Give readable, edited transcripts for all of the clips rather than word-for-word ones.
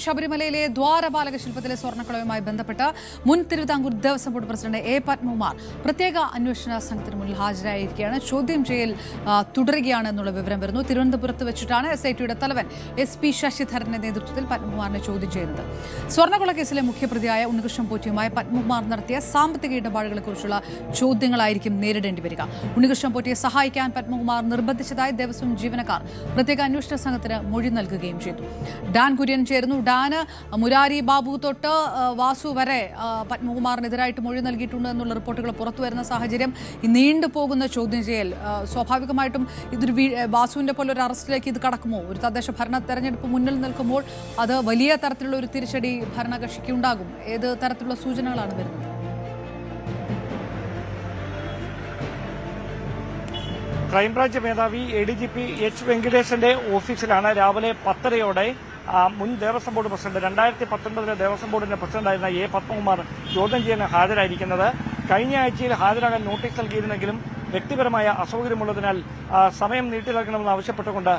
ശബരിമലയിലെ ദ്വാരപാലക ശില്പത്തിലെ സ്വർണ്ണക്കളവുമായി ബന്ധപ്പെട്ട് മുൻ Thiruvithamkoor Devaswom board president A Padmakumar പ്രത്യേക അന്വേഷണ സംഘത്തിന് മുന്നിൽ ഹാജരായിരിക്കുകയാണ്. ചോദ്യം ചെയ്യൽ തുടരുകയാണ് എന്നുള്ള വിവരം വരുന്നു. തിരുവനന്തപുരത്ത് വെച്ചിട്ടാണ് SITയുടെ തലവൻ SP ശശിധരന്റെ നേതൃത്വത്തിൽ പത്മകുമാറിനെ ചോദ്യം ചെയ്യുന്നത്. സ്വർണ്ണക്കൊള്ള കേസിലെ മുഖ്യപ്രതിയായ ഉണ്ണികൃഷ്ണൻ പോറ്റിയുമായി പത്മകുമാർ നടത്തിയ സാമ്പത്തിക ഇടപാടുകളെക്കുറിച്ചുള്ള ചോദ്യങ്ങളായിരിക്കും നേരിടേണ്ടി വരിക. ഉണ്ണികൃഷ്ണൻ പോറ്റിയെ സഹായിക്കാൻ പത്മകുമാർ നിർബന്ധിച്ചതായി ദേവസ്വം ജീവനക്കാർ പ്രത്യേക അന്വേഷണ സംഘത്തിന് മൊഴി നൽകുകയും ചെയ്തു. ഡാൻ കുര്യൻ ചേർന്നു. ഡാന് മുരാരി ബാബു തൊട്ട് വാസു വരെ പത്മകുമാറിനെതിരായിട്ട് മൊഴി നൽകിയിട്ടുണ്ട് എന്നുള്ള റിപ്പോർട്ടുകൾ പുറത്തു വരുന്ന സാഹചര്യം, നീണ്ടുപോകുന്ന ചോദ്യം ചെയ്യൽ സ്വാഭാവികമായിട്ടും ഇതൊരു വാസുവിന്റെ പോലെ ഒരു അറസ്റ്റിലേക്ക് ഇത് കടക്കുമോ? ഒരു തദ്ദേശ ഭരണ തെരഞ്ഞെടുപ്പ് മുന്നിൽ നിൽക്കുമ്പോൾ അത് വലിയ തരത്തിലുള്ള ഒരു തിരിച്ചടി ഭരണകക്ഷിക്ക് ഉണ്ടാകും. ഏത് തരത്തിലുള്ള സൂചനകളാണ് വരുന്നത്? ക്രൈംബ്രാഞ്ച് മേധാവി ADGP H വെങ്കടേശന്റെ ഓഫീസിലാണ് രാവിലെ 10:30 മുൻ ദേവസ്വം ബോർഡ് പ്രസിഡന്റ് 2019 ദേവസ്വം ബോർഡിന്റെ പ്രസിഡന്റായിരുന്ന A പത്മകുമാർ ചോദ്യം ചെയ്യാൻ ഹാജരായിരിക്കുന്നത്. കഴിഞ്ഞ ആഴ്ചയിൽ ഹാജരാകാൻ നോട്ടീസ് നൽകിയിരുന്നെങ്കിലും വ്യക്തിപരമായ അസൗകര്യമുള്ളതിനാൽ സമയം നീട്ടി നൽകണമെന്ന് ആവശ്യപ്പെട്ടുകൊണ്ട്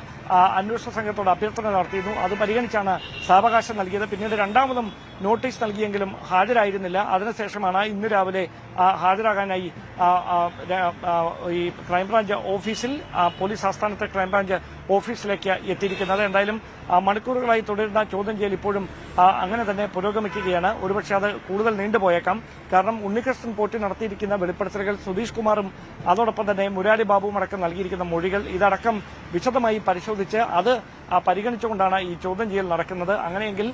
അന്വേഷണ സംഘത്തോട് അഭ്യർത്ഥന നടത്തിയിരുന്നു. അത് പരിഗണിച്ചാണ് സാവകാശം നൽകിയത്. പിന്നീട് രണ്ടാമതും നോട്ടീസ് നൽകിയെങ്കിലും ഹാജരായിരുന്നില്ല. അതിനുശേഷമാണ് ഇന്ന് രാവിലെ ഹാജരാകാനായി ഈ ക്രൈംബ്രാഞ്ച് ഓഫീസിൽ, പോലീസ് ആസ്ഥാനത്തെ ക്രൈംബ്രാഞ്ച് ഓഫീസിലേക്ക് എത്തിയിരിക്കുന്നത്. എന്തായാലും മണിക്കൂറുകളായി തുടരുന്ന ചോദ്യം ചെയ്യൽ ഇപ്പോഴും അങ്ങനെ തന്നെ പുരോഗമിക്കുകയാണ്. ഒരുപക്ഷെ അത് കൂടുതൽ നീണ്ടുപോയേക്കാം. കാരണം ഉണ്ണികൃഷ്ണൻ പോറ്റി നടത്തിയിരിക്കുന്ന വെളിപ്പെടുത്തലുകൾ, സുധീഷ് കുമാറും അതോടൊപ്പം തന്നെ മുരാരി ബാബുവും അടക്കം നൽകിയിരിക്കുന്ന മൊഴികൾ, ഇതടക്കം വിശദമായി പരിശോധിച്ച് അത് പരിഗണിച്ചുകൊണ്ടാണ് ഈ ചോദ്യം ചെയ്യൽ നടക്കുന്നത്. അങ്ങനെയെങ്കിൽ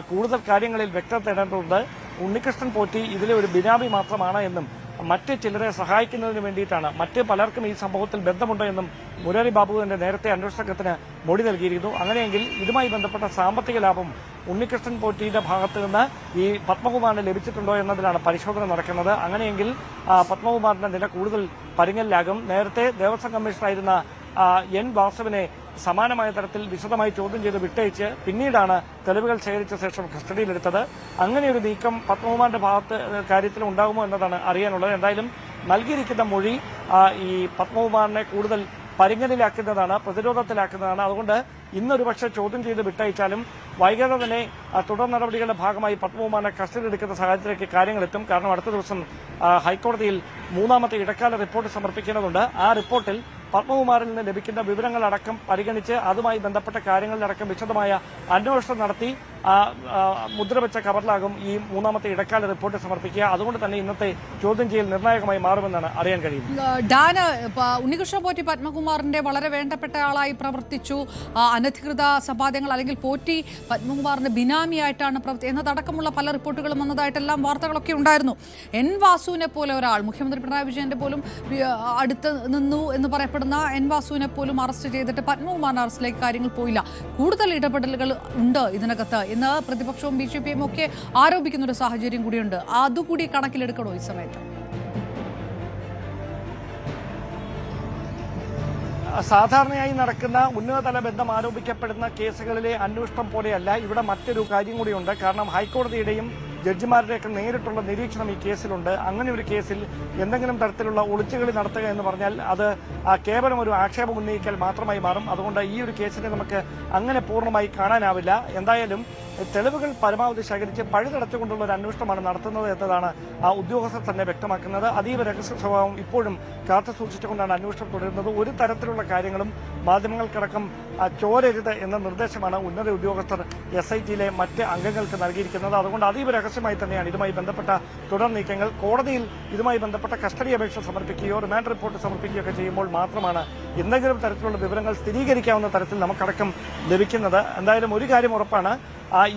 കൂടുതൽ കാര്യങ്ങളിൽ വ്യക്തത തേടേണ്ടതുണ്ട്. ഉണ്ണികൃഷ്ണൻ പോറ്റി ഇതിലെ ഒരു ബിനാമി മാത്രമാണ് എന്നും മറ്റ് ചിലരെ സഹായിക്കുന്നതിന് വേണ്ടിയിട്ടാണ്, മറ്റ് പലർക്കും ഈ സംഭവത്തിൽ ബന്ധമുണ്ട് എന്നും മുരാരി ബാബു തന്നെ നേരത്തെ അന്വേഷണ സംഘത്തിന് മൊഴി നൽകിയിരുന്നു. അങ്ങനെയെങ്കിൽ ഇതുമായി ബന്ധപ്പെട്ട സാമ്പത്തിക ലാഭം ഉണ്ണികൃഷ്ണൻ പോറ്റിയുടെ ഭാഗത്ത് നിന്ന് ഈ പത്മകുമാറിന് ലഭിച്ചിട്ടുണ്ടോ എന്നതിലാണ് പരിശോധന നടക്കുന്നത്. അങ്ങനെയെങ്കിൽ പത്മകുമാറിന്റെ നില കൂടുതൽ പരുങ്ങലിലാകും. നേരത്തെ ദേവസ്വം കമ്മീഷണറായിരുന്ന N വാസവനെ സമാനമായ തരത്തിൽ വിശദമായി ചോദ്യം ചെയ്ത് വിട്ടയച്ച് പിന്നീടാണ് തെളിവുകൾ ശേഖരിച്ച ശേഷം കസ്റ്റഡിയിലെടുത്തത്. അങ്ങനെയൊരു നീക്കം പത്മകുമാറിന്റെ കാര്യത്തിൽ ഉണ്ടാകുമോ എന്നതാണ് അറിയാനുള്ളത്. എന്തായാലും നൽകിയിരിക്കുന്ന മൊഴി ഈ പത്മകുമാറിനെ കൂടുതൽ പരിങ്ങലിലാക്കുന്നതാണ്, പ്രതിരോധത്തിലാക്കുന്നതാണ്. അതുകൊണ്ട് ഇന്നൊരു പക്ഷേ ചോദ്യം ചെയ്ത് വിട്ടയച്ചാലും വൈകാതെ തന്നെ തുടർ നടപടികളുടെ ഭാഗമായി പത്മകുമാറിനെ കസ്റ്റഡിയിലെടുക്കുന്ന സാഹചര്യത്തിലേക്ക് കാര്യങ്ങളെത്തും. കാരണം അടുത്ത ദിവസം ഹൈക്കോടതിയിൽ മൂന്നാമത്തെ ഇടക്കാല റിപ്പോർട്ട് സമർപ്പിക്കേണ്ടതുണ്ട്. ആ റിപ്പോർട്ടിൽ പത്മകുമാറിൽ നിന്ന് ലഭിക്കുന്ന വിവരങ്ങളടക്കം പരിഗണിച്ച് അതുമായി ബന്ധപ്പെട്ട കാര്യങ്ങളിലടക്കം വിശദമായ അന്വേഷണം നടത്തി മുദ്രവെച്ച കവറിലാകും ഈ മൂന്നാമത്തെ ഇടക്കാല റിപ്പോർട്ട് സമർപ്പിക്കുക. അതുകൊണ്ട് തന്നെ ഇന്നത്തെ ചോദ്യം ചെയ്യൽ നിർണായകമായി മാറുമെന്നാണ് അറിയാൻ കഴിയുന്നത്. ഡാന്, ഉണ്ണികൃഷ്ണൻ പോറ്റി പത്മകുമാറിന്റെ വളരെ വേണ്ടപ്പെട്ട ആളായി പ്രവർത്തിച്ചു, അനധികൃത സമ്പാദ്യങ്ങൾ അല്ലെങ്കിൽ പോറ്റി പത്മകുമാറിന്റെ ബിനാമിയായിട്ടാണ് എന്നതടക്കമുള്ള പല റിപ്പോർട്ടുകളും വന്നതായിട്ടെല്ലാം വാർത്തകളൊക്കെ ഉണ്ടായിരുന്നു. N വാസുവിനെ പോലെ ഒരാൾ, മുഖ്യമന്ത്രി പിണറായി വിജയന്റെ പോലും അടുത്ത് നിന്നു എന്ന് പറയപ്പെടുന്ന N വാസുവിനെ പോലും അറസ്റ്റ് ചെയ്തിട്ട് പത്മകുമാറിന്റെ അറസ്റ്റിലേക്ക് കാര്യങ്ങൾ പോയില്ല. കൂടുതൽ ഇടപെടലുകൾ ഉണ്ട് ഇതിനകത്ത് എന്ന് പ്രതിപക്ഷവും BJPയും ഒക്കെ ആരോപിക്കുന്ന ഒരു സാഹചര്യം കൂടിയുണ്ട്. അതുകൂടി കണക്കിലെടുക്കണോ ഈ സമയത്ത്? സാധാരണയായി നടക്കുന്ന ഉന്നതതല ബന്ധം ആരോപിക്കപ്പെടുന്ന കേസുകളിലെ അന്വേഷണം പോലെയല്ല ഇവിടെ മറ്റൊരു കാര്യം കൂടിയുണ്ട്. കാരണം ഹൈക്കോടതിയുടെയും ജഡ്ജിമാരുടെയൊക്കെ നേരിട്ടുള്ള നിരീക്ഷണം ഈ കേസിലുണ്ട്. അങ്ങനെ ഒരു കേസിൽ എന്തെങ്കിലും തരത്തിലുള്ള ഒളിച്ചുകളി നടത്തുക എന്ന് പറഞ്ഞാൽ അത് കേവലം ഒരു ആക്ഷേപം ഉന്നയിക്കൽ മാത്രമായി മാറും. അതുകൊണ്ട് ഈ ഒരു കേസിനെ നമുക്ക് അങ്ങനെ പൂർണ്ണമായി കാണാനാവില്ല. എന്തായാലും തെളിവുകൾ പരമാവധി ശേഖരിച്ച് പഴുതടച്ചുകൊണ്ടുള്ള ഒരു അന്വേഷണമാണ് നടത്തുന്നത് എന്നതാണ് ഉദ്യോഗസ്ഥർ തന്നെ വ്യക്തമാക്കുന്നത്. അതീവ രഹസ്യ സ്വഭാവം ഇപ്പോഴും കാത്തു സൂക്ഷിച്ചുകൊണ്ടാണ് അന്വേഷണം തുടരുന്നത്. ഒരു തരത്തിലുള്ള കാര്യങ്ങളും മാധ്യമങ്ങൾക്കടക്കം ചോരരുത് എന്ന നിർദ്ദേശമാണ് ഉന്നത ഉദ്യോഗസ്ഥർ SITയിലെ മറ്റ് അംഗങ്ങൾക്ക് നൽകിയിരിക്കുന്നത്. അതുകൊണ്ട് അതീവ രഹസ്യമായി തന്നെയാണ് ഇതുമായി ബന്ധപ്പെട്ട തുടർ നീക്കങ്ങൾ. കോടതിയിൽ ഇതുമായി ബന്ധപ്പെട്ട കസ്റ്റഡി അപേക്ഷ സമർപ്പിക്കുകയോ റിമാൻഡ് റിപ്പോർട്ട് സമർപ്പിക്കുകയോ ഒക്കെ ചെയ്യുമ്പോൾ മാത്രമാണ് എന്തെങ്കിലും തരത്തിലുള്ള വിവരങ്ങൾ സ്ഥിരീകരിക്കാവുന്ന തരത്തിൽ നമുക്കടക്കം ലഭിക്കുന്നത്. എന്തായാലും ഒരു കാര്യം ഉറപ്പാണ്,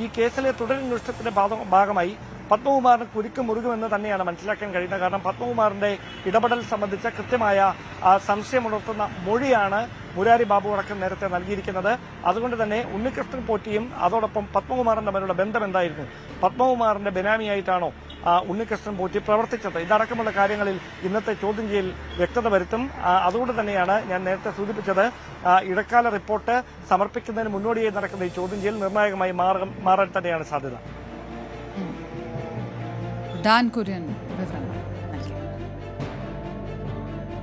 ഈ കേസിലെ തുടരന്വേഷണത്തിന്റെ ഭാഗമായി പത്മകുമാറിന് കുരുക്ക് മുറുകുമെന്ന് തന്നെയാണ് മനസ്സിലാക്കാൻ കഴിയുന്നത്. കാരണം പത്മകുമാറിന്റെ ഇടപെടൽ സംബന്ധിച്ച കൃത്യമായ സംശയമുണർത്തുന്ന മൊഴിയാണ് മുരാരി ബാബു അടക്കം നേരത്തെ നൽകിയിരിക്കുന്നത്. അതുകൊണ്ട് തന്നെ ഉണ്ണികൃഷ്ണൻ പോറ്റിയും അതോടൊപ്പം പത്മകുമാറും തമ്മിലുള്ള ബന്ധം എന്തായിരുന്നു, പത്മകുമാറിന്റെ ബെനാമിയായിട്ടാണോ ഉണ്ണികൃഷ്ണൻ പോറ്റി പ്രവർത്തിച്ചത്, ഇതടക്കമുള്ള കാര്യങ്ങളിൽ ഇന്നത്തെ ചോദ്യം ചെയ്യൽ വ്യക്തത വരുത്തും. അതുകൊണ്ട് തന്നെയാണ് ഞാൻ നേരത്തെ സൂചിപ്പിച്ചത്, ഇടക്കാല റിപ്പോർട്ട് സമർപ്പിക്കുന്നതിന് മുന്നോടിയായി നടക്കുന്ന ഈ ചോദ്യം ചെയ്യൽ നിർണായകമായി മാറാൻ തന്നെയാണ് സാധ്യത. ഡാൻ കുര്യൻ വിവരം.